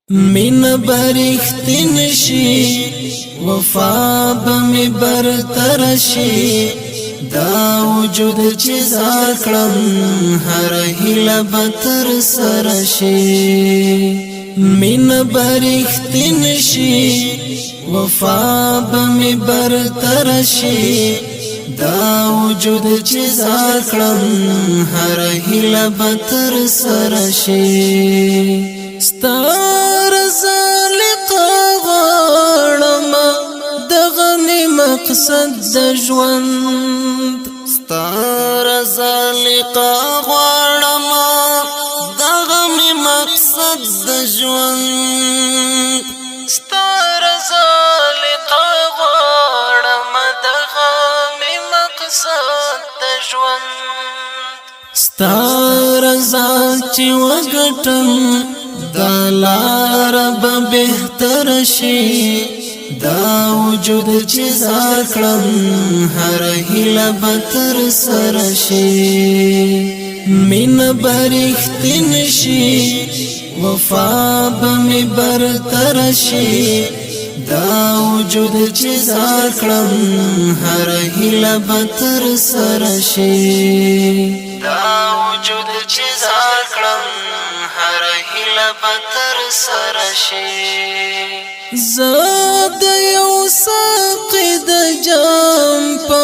من برختن شي وفا بمی برتر شي دا وجود چې زاکړم هر هیله بتر سر شي من برختن شي وفا بمی برتر شي دا وجود چې زاکړم هر هیله بتر سر شي ستار زالق غړم دغه مقصد د ژوند ستار زالق غړم دغه مقصد د ژوند ستار زالق غړم دغه مقصد د ژوند ستار زال چې وګټم دا لار به بهتر شي دا وجود چې زاکړم هر هیله بتر سر شي من برختن شي وفا بمی برتر شي دا وجود چې زاکړم هر هیله بتر سر شي دا وجود چې زاکړم هر هیله بتر سر شي زاد یو ساقی د جام په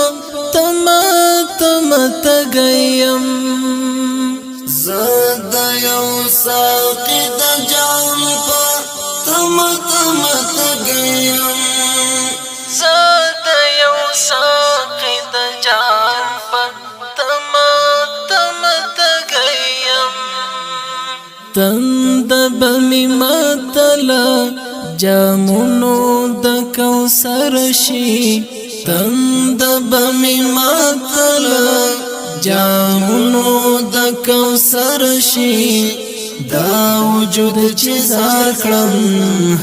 تما تګیم زاد یو ساقی د جام په تما تګیم زاد یو ساقی د جام په تما تګیم تند بمی ماتلا جامونو د کوثر شي تند بمی ماتلا جامونو د کوثر شي دا وجود چې زاکړم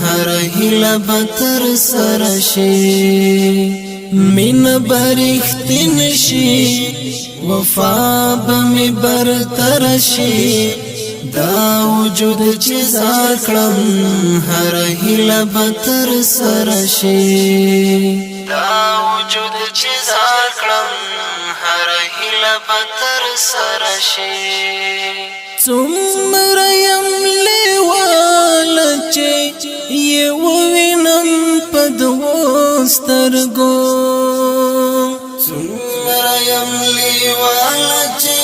هر هیله بتر سر شي من برختن شي وفا بمی برتر شي دا وجود چې زاکړم هر هیله بتر سر شي دا وجود چې زاکړم هر هیله بتر سر شي څومره يم لیوال چې یو وینم په دوو سترګو څومره يم لیوال چې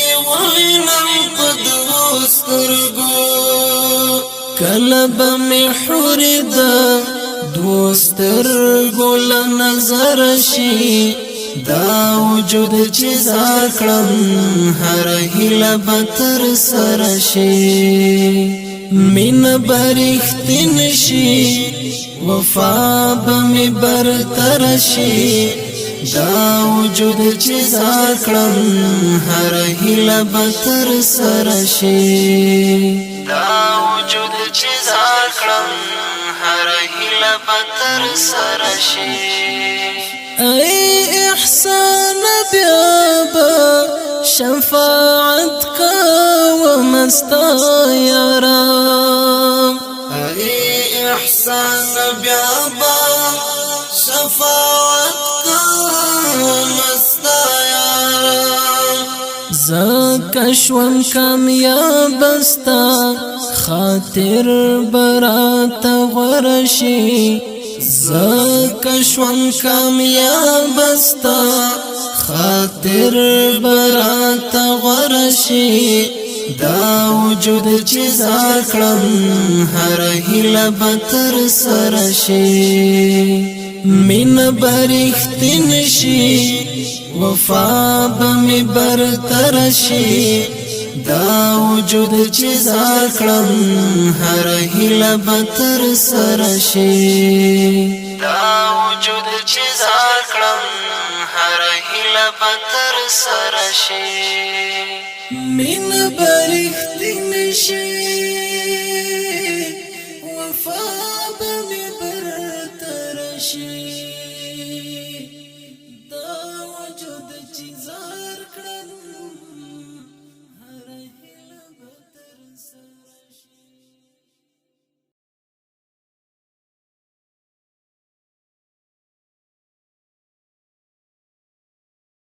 یو وینم په دوو سترګو کله به مې حورې د دوو سترګو له نظر شي دا وجود چې زاکړم هر هیله بتر سر شي من برختن شي وفا بمی برتر شي دا وجود چې زاکړم هر هیله بتر سر شي دا وجود چې زاکړم هر هیله بتر سر شي ای احسان بیا شفاعت کا ومستا یارا ای احسان بیا شفاعت زکشون کامیاب استا خاطر برات غرشی زکشون کامیاب استا خاطر برات غرشی دا وجود چې زاکړم هر هیله بتر سر شي من برختن شي وفا بمی برتر شي دا وجود چې زاکړم هر هیله بتر سر شي دا وجود چې زاکړم هر هیله بتر سر شي من برختن شي